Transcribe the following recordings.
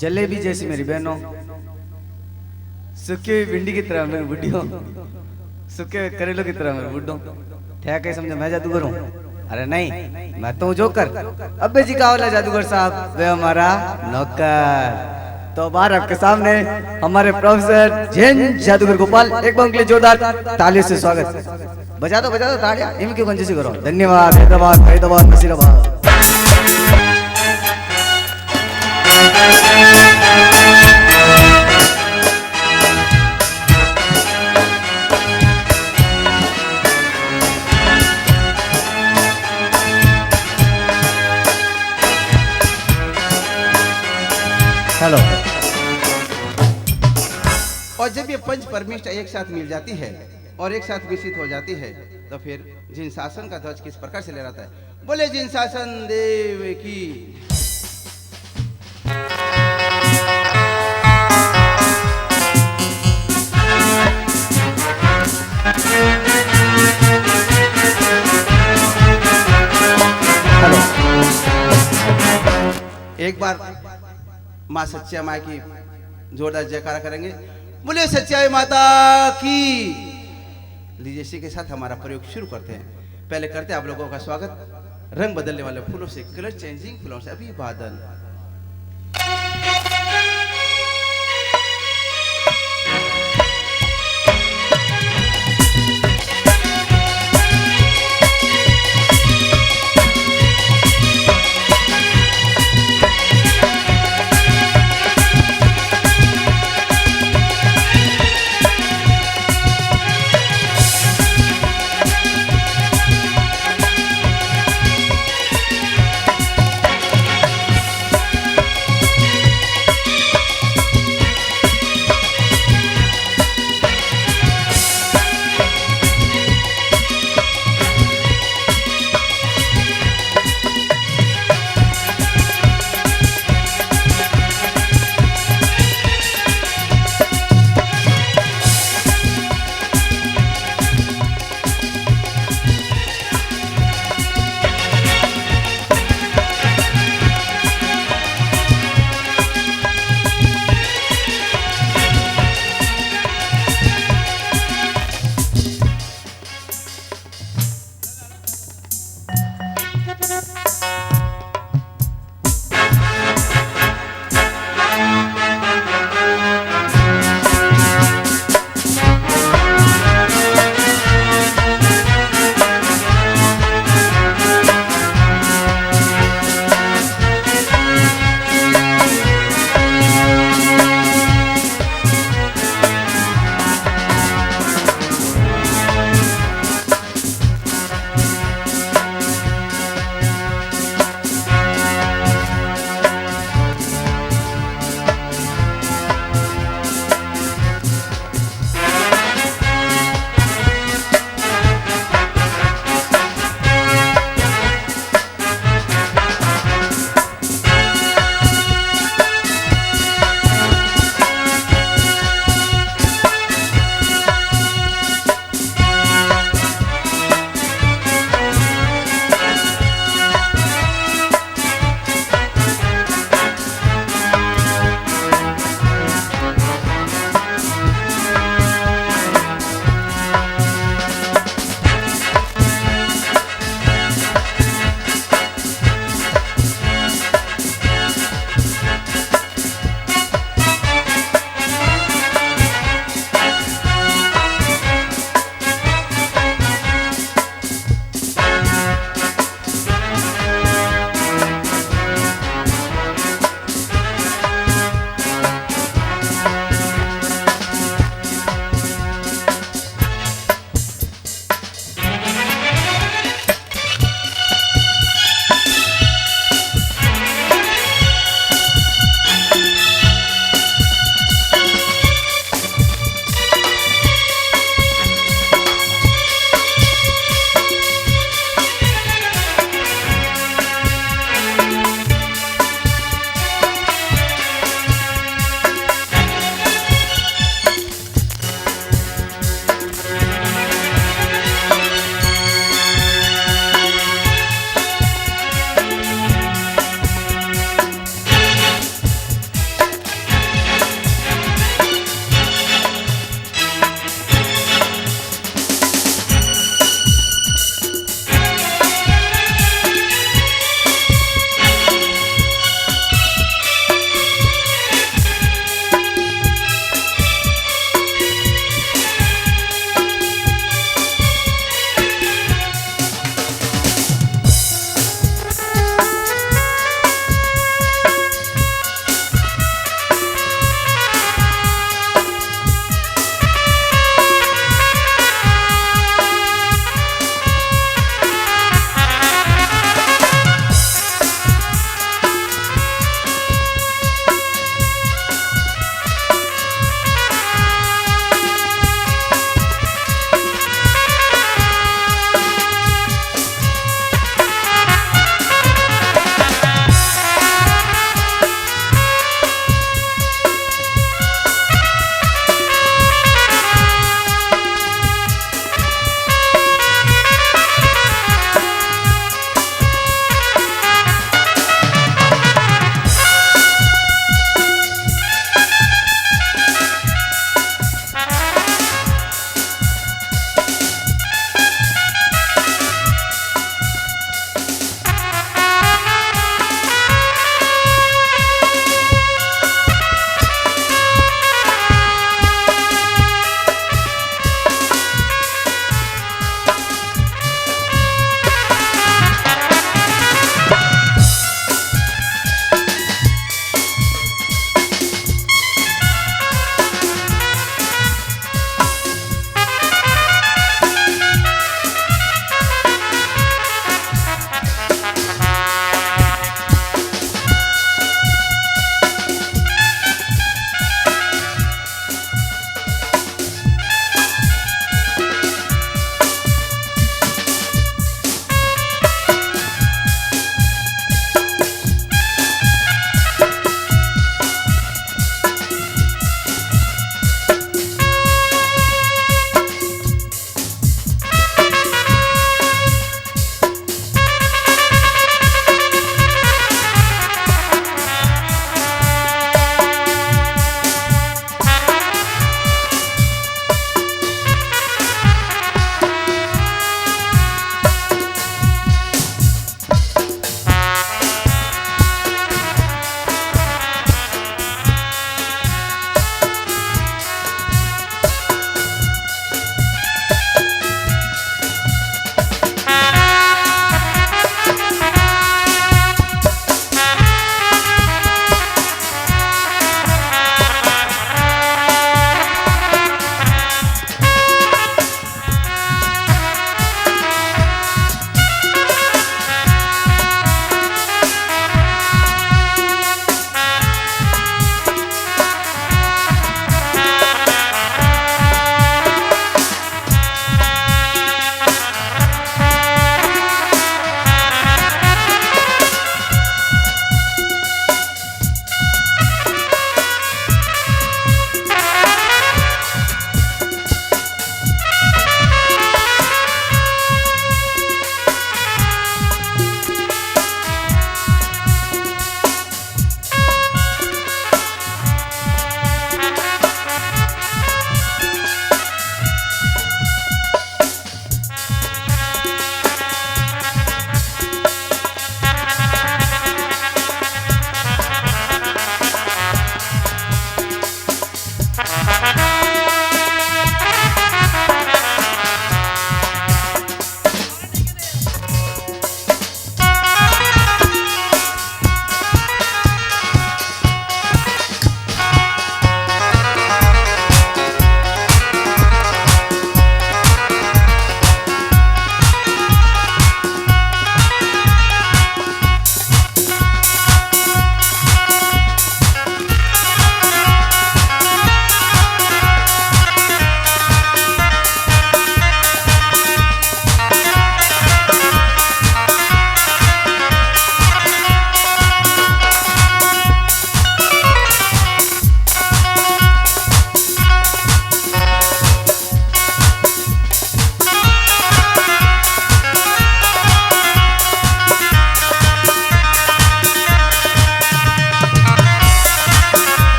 जलेबी जैसी मेरी बहनों, सूखे हुई भिंडी की तरह मैं बुढ़ियों, सूखे हुए करेलों की तरह मैं बुढ़ों। क्या कहीं समझे मैं जादूगर हूँ? अरे नहीं, मैं तो हूँ जोकर। अब्बे जी का वाला जादूगर साहब, वे हमारा नौकर। तो बाहर आपके सामने हमारे प्रोफेसर जैन जादूगर गोपाल, एक बार उनके लिए जोरदार तालियों से स्वागत। बजा दो तालियां, इनकी क्यों कंजूसी करो। धन्यवाद, हैदराबाद फरीदाबाद नसीराबाद। हेलो। और जब ये पंच परमिष्ठा एक साथ मिल जाती है और एक साथ विकसित हो जाती है तो फिर जिन शासन का ध्वज किस प्रकार से लहराता है। बोले जिन शासन देव की। हेलो। एक बार माँ सच्चा माँ की जोरदार जयकारा करेंगे। बोले सच्चाई माता की। लीजिए इसी के साथ हमारा प्रयोग शुरू करते हैं। पहले करते हैं आप लोगों का स्वागत रंग बदलने वाले फूलों से, कलर चेंजिंग फूलों से। अभिवादन।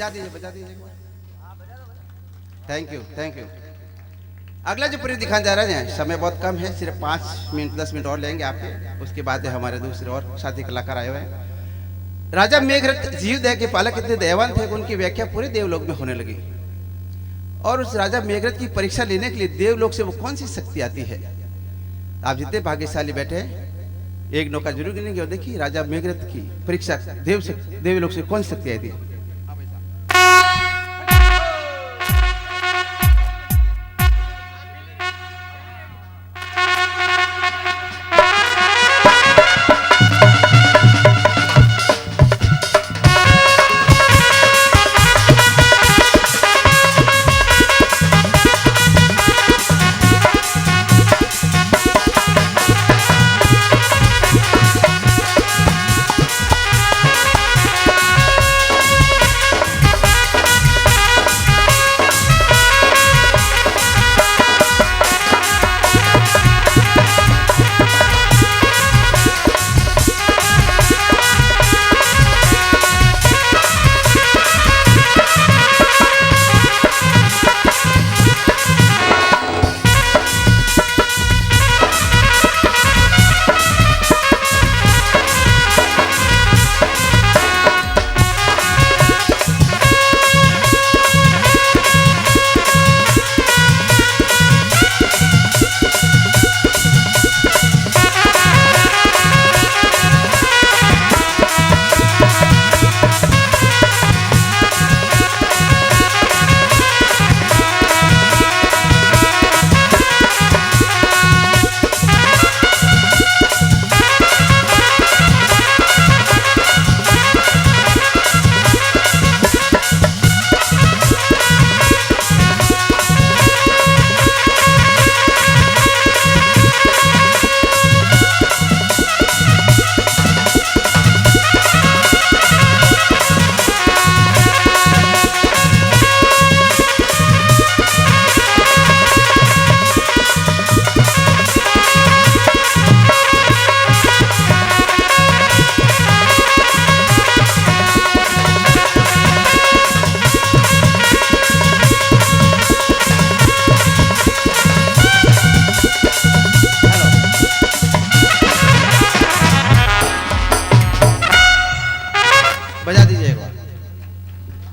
बजा दीजिए, बजा दीजिए। Thank you, thank you. अगला जो प्रयोग दिखाने जा रहे हैं, समय बहुत कम है, सिर्फ 5 मिनट 10 मिनट और लेंगे आपके, उसके बाद हमारे दूसरे और साथी कलाकार आए हुए हैं। राजा मेघरथ जीवदया के पालक इतने दयावान थे कि उनकी व्याख्या पूरे देवलोक में होने लगी। और उस राजा मेघरथ की परीक्षा लेने के लिए देवलोक से वो कौन सी शक्ति आती है। आप जितने भाग्यशाली बैठे हैं, एक नौका जरूर गिनेंगे और देखिए राजा मेघरथ की परीक्षा देवलोक से कौन सी शक्ति आई थी।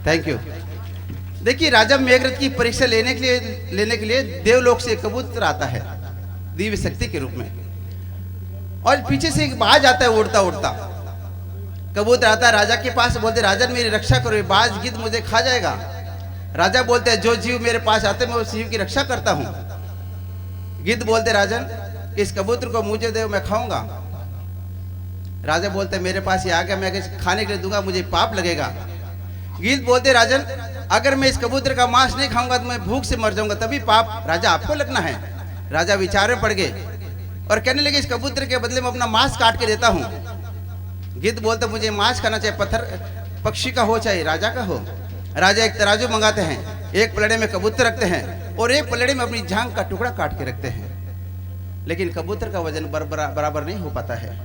Thank you. देखिए राजा मेघरथ की परीक्षा लेने के लिए देवलोक से कबूतर आता है दिव्य शक्ति के रूप में, और पीछे से एक बाज आता है उड़ता उड़ता। कबूतर आता है राजा के पास, बोलते राजन मेरी रक्षा करो, बाज गिद्ध मुझे खा जाएगा। राजा बोलते हैं जो जीव मेरे पास आते मैं उस जीव की रक्षा करता हूं। गिद्ध बोलते राजन इस कबूतर को मुझे दे, मैं खाऊंगा। राजा बोलते मेरे पास ये आ गया, मैं खाने के लिए दूंगा, मुझे पाप लगेगा। गिद्ध बोलते राजन अगर मैं इस कबूतर का मांस नहीं खाऊंगा तो मैं भूख से मर जाऊंगा, तभी पाप राजा आपको लगना है। राजा विचार में पड़ गए और कहने लगे इस कबूतर के बदले में अपना मांस काट के देता हूं। गिद्ध बोलते मुझे मांस खाना चाहिए, पत्थर पक्षी का हो चाहे राजा का हो। राजा एक तराजू मंगाते हैं, एक पलड़े में कबूतर रखते हैं और एक पलड़े में अपनी जांघ का टुकड़ा काट के रखते हैं, लेकिन कबूतर का वजन बराबर नहीं हो पाता है।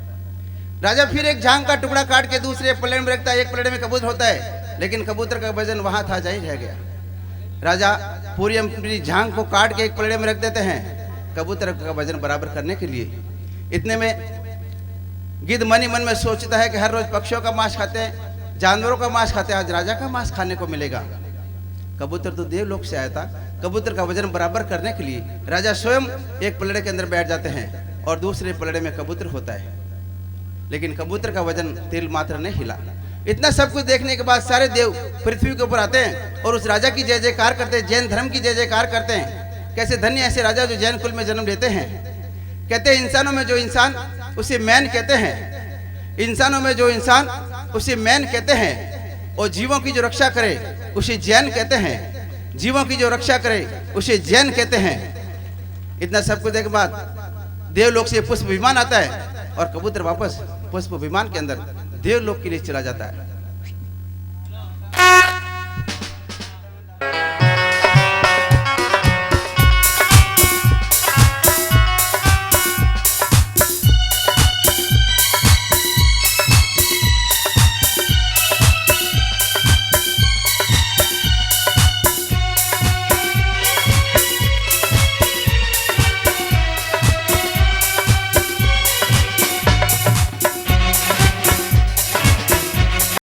राजा फिर एक जांघ का टुकड़ा काट के दूसरे पलड़े में रखता है, एक पलड़े में कबूतर होता है, लेकिन कबूतर का वजन वहां था जाहिर रह गया। राजा पूरी अपनी जांघ को काट के एक पलड़े में रख देते हैं कबूतर का वजन बराबर करने के लिए। इतने में गिद्ध मन ही मन में सोचता है कि हर रोज पक्षियों का मांस खाते हैं, जानवरों का मांस खाते हैं, आज राजा का मांस खाने को मिलेगा। कबूतर तो देवलोक से आया था, कबूतर का वजन बराबर करने के लिए राजा स्वयं एक पलड़े के अंदर बैठ जाते हैं और दूसरे पलड़े में कबूतर होता है, लेकिन कबूतर का वजन तिल मात्र नहीं हिला। इतना सब कुछ देखने के बाद सारे देव पृथ्वी के ऊपर आते हैं और उस राजा की जय जयकार करते हैं, जैन धर्म की जय जयकार करते हैं। कैसे धन्य ऐसे राजा जो जैन कुल में जन्म लेते हैं। कहते हैं इंसानों में जो इंसान उसे मैन कहते हैं, इंसानों में जो इंसान उसे मैन कहते हैं, और जीवों की जो रक्षा करे उसे जैन कहते हैं, जीवों की जो रक्षा करे उसे जैन कहते हैं। इतना सब कुछ देखने के बाद देवलोक से पुष्प विमान आता है और कबूतर वापस पुष्प विमान के अंदर देवलोक के लिए चला जाता है।